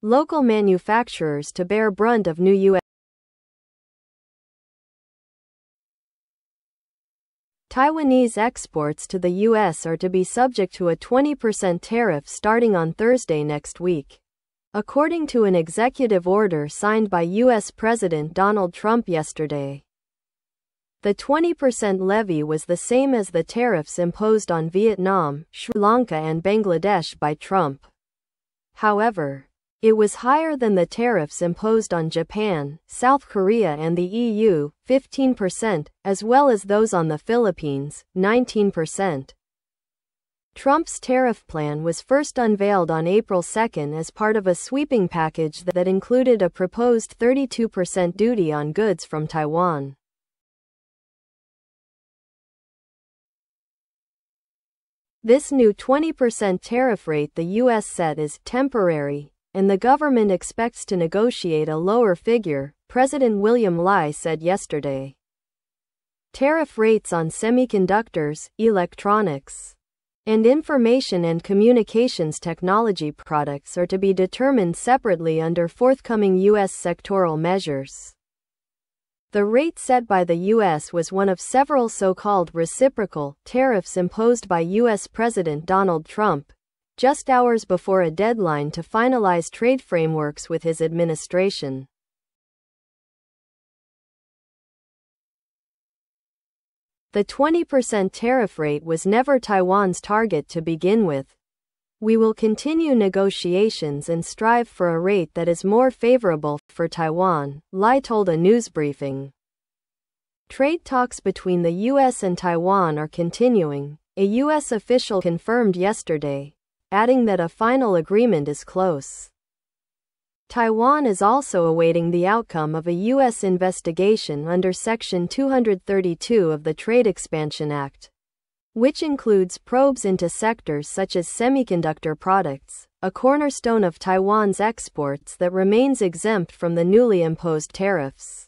local manufacturers to bear brunt of new U.S. Taiwanese exports to the U.S. are to be subject to a 20% tariff starting on Thursday next week, according to an executive order signed by U.S. President Donald Trump yesterday. The 20% levy was the same as the tariffs imposed on Vietnam, Sri Lanka and Bangladesh by Trump. However, it was higher than the tariffs imposed on Japan, South Korea and the EU, 15%, as well as those on the Philippines, 19%. Trump's tariff plan was first unveiled on April 2 as part of a sweeping package that included a proposed 32% duty on goods from Taiwan. This new 20% tariff rate the U.S. set is temporary, and the government expects to negotiate a lower figure, President William Lai said yesterday. Tariff rates on semiconductors, electronics, and information and communications technology products are to be determined separately under forthcoming U.S. sectoral measures. The rate set by the U.S. was one of several so-called reciprocal tariffs imposed by U.S. President Donald Trump, just hours before a deadline to finalize trade frameworks with his administration. The 20% tariff rate was never Taiwan's target to begin with. We will continue negotiations and strive for a rate that is more favorable for Taiwan, Lai told a news briefing. Trade talks between the U.S. and Taiwan are continuing, a U.S. official confirmed yesterday, adding that a final agreement is close. Taiwan is also awaiting the outcome of a U.S. investigation under Section 232 of the Trade Expansion Act, which includes probes into sectors such as semiconductor products, a cornerstone of Taiwan's exports that remains exempt from the newly imposed tariffs.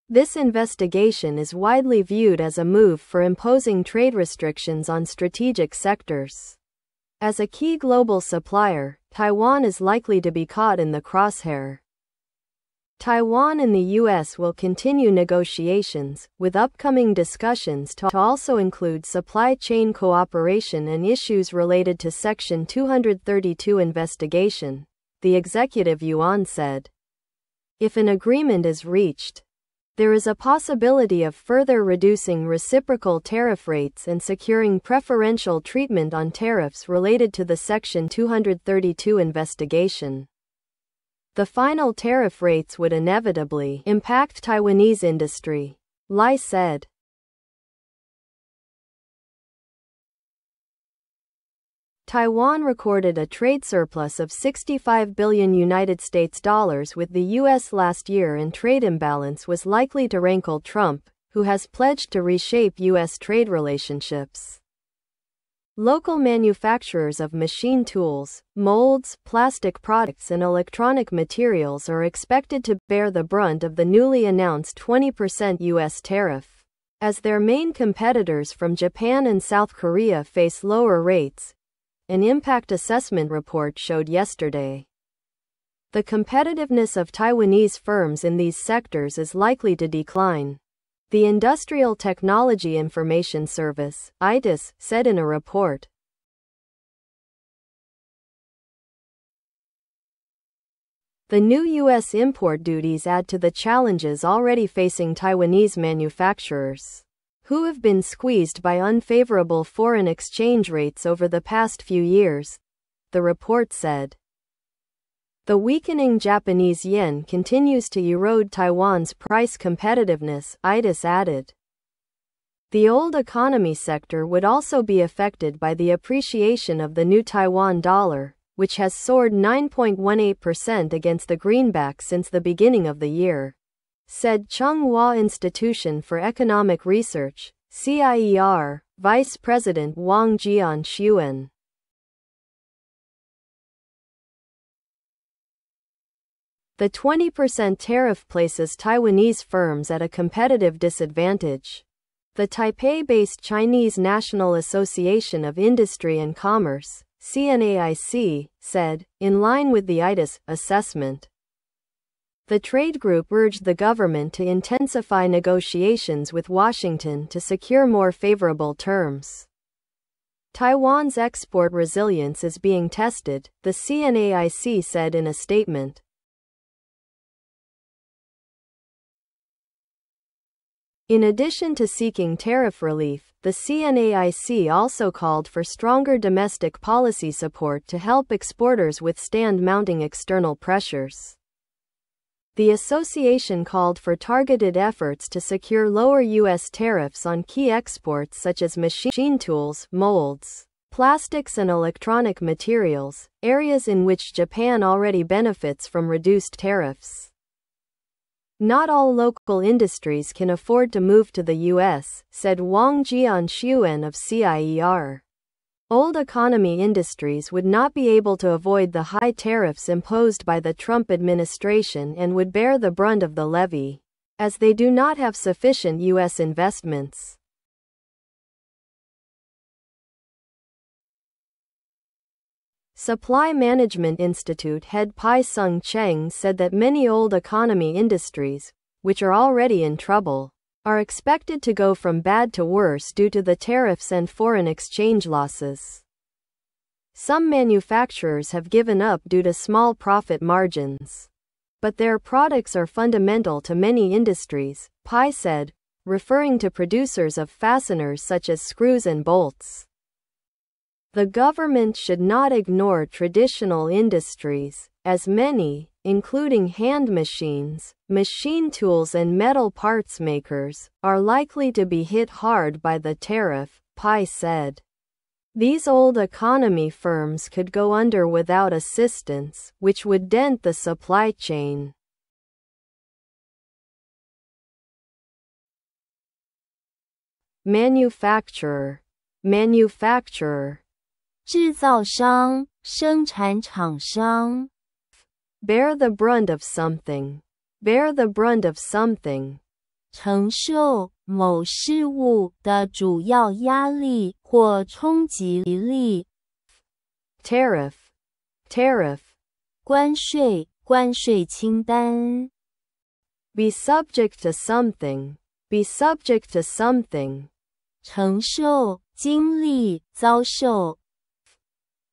This investigation is widely viewed as a move for imposing trade restrictions on strategic sectors. As a key global supplier, Taiwan is likely to be caught in the crosshair. Taiwan and the U.S. will continue negotiations, with upcoming discussions to also include supply chain cooperation and issues related to Section 232 investigation, the executive yuan said. If an agreement is reached, there is a possibility of further reducing reciprocal tariff rates and securing preferential treatment on tariffs related to the Section 232 investigation. The final tariff rates would inevitably impact Taiwanese industry, Lai said. Taiwan recorded a trade surplus of $65 billion with the U.S. last year, and trade imbalance was likely to rankle Trump, who has pledged to reshape U.S. trade relationships. Local manufacturers of machine tools, molds, plastic products and electronic materials are expected to bear the brunt of the newly announced 20% U.S. tariff, as their main competitors from Japan and South Korea face lower rates, an impact assessment report showed yesterday. The competitiveness of Taiwanese firms in these sectors is likely to decline, the Industrial Technology Information Service, ITIS, said in a report. The new U.S. import duties add to the challenges already facing Taiwanese manufacturers, who have been squeezed by unfavorable foreign exchange rates over the past few years, the report said. The weakening Japanese yen continues to erode Taiwan's price competitiveness, ITIS added. The old economy sector would also be affected by the appreciation of the new Taiwan dollar, which has soared 9.18% against the greenback since the beginning of the year, said Chung-Hua Institution for Economic Research, CIER, Vice President Wang Jian-Xuan. The 20% tariff places Taiwanese firms at a competitive disadvantage. The Taipei-based Chinese National Association of Industry and Commerce, CNAIC, said, in line with the ITIS assessment. The trade group urged the government to intensify negotiations with Washington to secure more favorable terms. Taiwan's export resilience is being tested, the CNAIC said in a statement. In addition to seeking tariff relief, the CNAIC also called for stronger domestic policy support to help exporters withstand mounting external pressures. The association called for targeted efforts to secure lower U.S. tariffs on key exports such as machine tools, molds, plastics and electronic materials, areas in which Japan already benefits from reduced tariffs. Not all local industries can afford to move to the U.S., said Wang Jianxuan of CIER. Old economy industries would not be able to avoid the high tariffs imposed by the Trump administration and would bear the brunt of the levy, as they do not have sufficient U.S. investments. Supply Management Institute head Pai Sung Cheng said that many old economy industries, which are already in trouble, are expected to go from bad to worse due to the tariffs and foreign exchange losses. Some manufacturers have given up due to small profit margins. But their products are fundamental to many industries, Pai said, referring to producers of fasteners such as screws and bolts. The government should not ignore traditional industries, as many, including hand machines, machine tools and metal parts makers, are likely to be hit hard by the tariff, Pai said. These old economy firms could go under without assistance, which would dent the supply chain. Manufacturer. 制造商，生产厂商。Bear the brunt of something. 承受某事物的主要压力或冲击力。Tariff. 关税清单。Be subject to something. 承受，经历，遭受。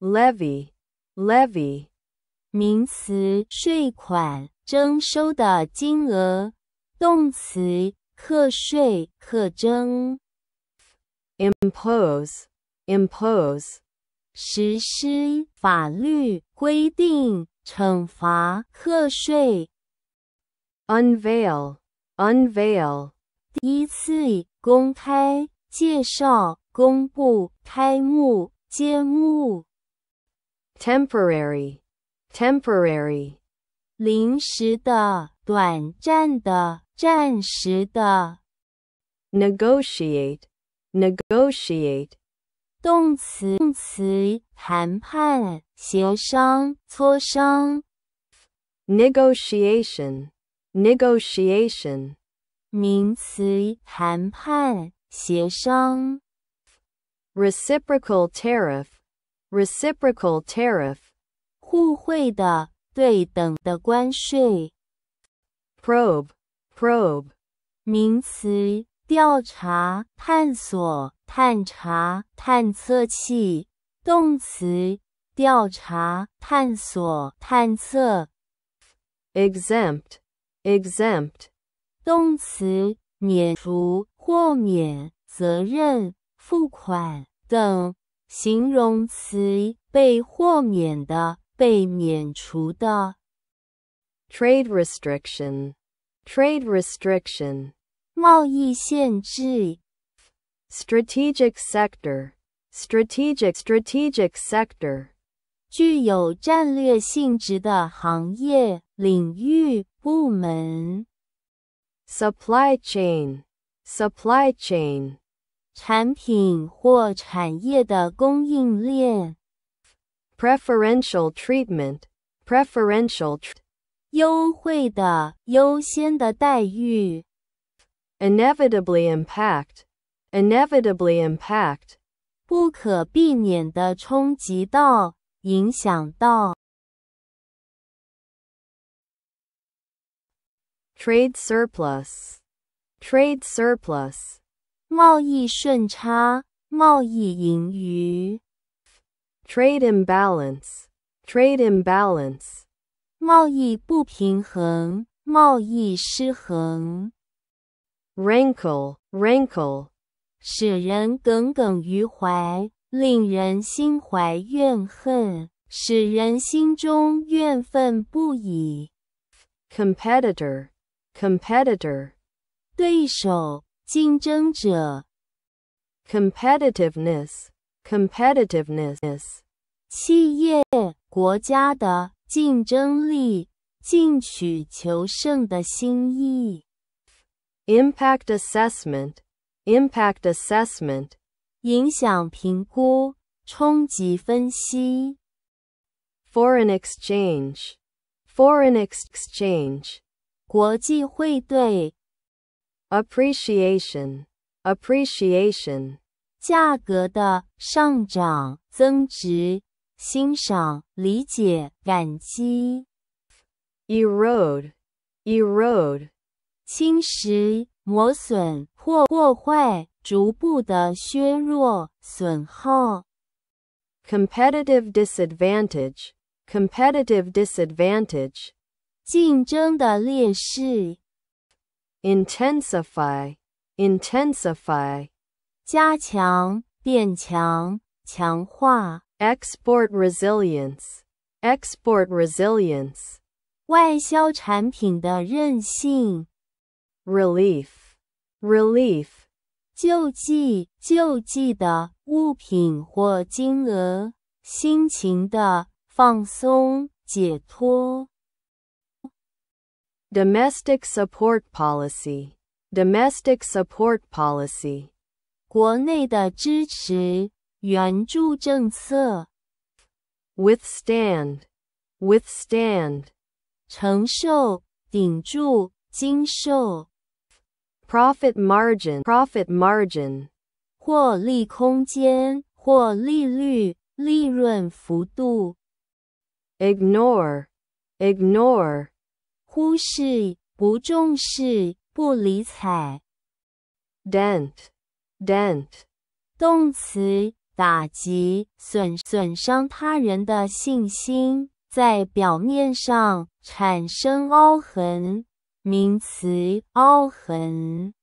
Levy. 名词，税款，征收的金额。动词，课税，课征。Impose. 实施，法律，规定，惩罚，课税。Unveil. 第一次，公开，介绍，公布，开幕，揭幕。Temporary. 临时的，短暂的，暂时的。Negotiate. 动词，谈判，协商，磋商。Negotiation. 名词，谈判，协商。Reciprocal tariff. 互惠的，对等的关税。Probe. 名词，调查，探索，探查，探测器。动词，调查，探索，探测。Exempt. 动词，免除，豁免，责任，付款，等。形容词，被豁免的，被免除的。Trade restriction. 贸易限制。Strategic sector. 具有战略性质的行业、领域、部门。Supply chain. 产品或产业的供应链。Preferential treatment. 优惠的，优先的待遇。Inevitably impact. inevitably impact, 不可避免地冲击到、影响到。trade surplus, trade surplus, 贸易顺差、贸易盈余。trade imbalance, trade imbalance, 贸易不平衡、贸易失衡。rankle, rankle, 使人耿耿于怀，令人心怀怨恨，使人心中怨愤不已。competitor, competitor, 对手、竞争者。competitiveness, competitiveness, 企业、国家的竞争力，进取求胜的心意。impact assessment, impact assessment, 影响评估，冲击分析。foreign exchange, foreign exchange, 国际汇兑。appreciation, appreciation, 价格的上涨、增值、欣赏、理解、感激。erode, erode, 侵蚀、磨损或破坏，逐步的削弱、损耗。competitive disadvantage, competitive disadvantage, 竞争的劣势。intensify, intensify, 加强、变强、强化。export resilience, export resilience, 外销产品的韧性。relief, relief, 救济、救济的物品或金额。心情的放松、解脱。domestic support policy, domestic support policy, 国内的支持、援助政策。withstand, withstand, 承受、顶住、经受。profit margin, profit margin, 获利空间或利率、利润幅度。ignore, ignore, 忽视、不重视、不理睬。dent, dent, 动词，打击、损伤他人的信心，在表面上产生凹痕。名词，凹痕。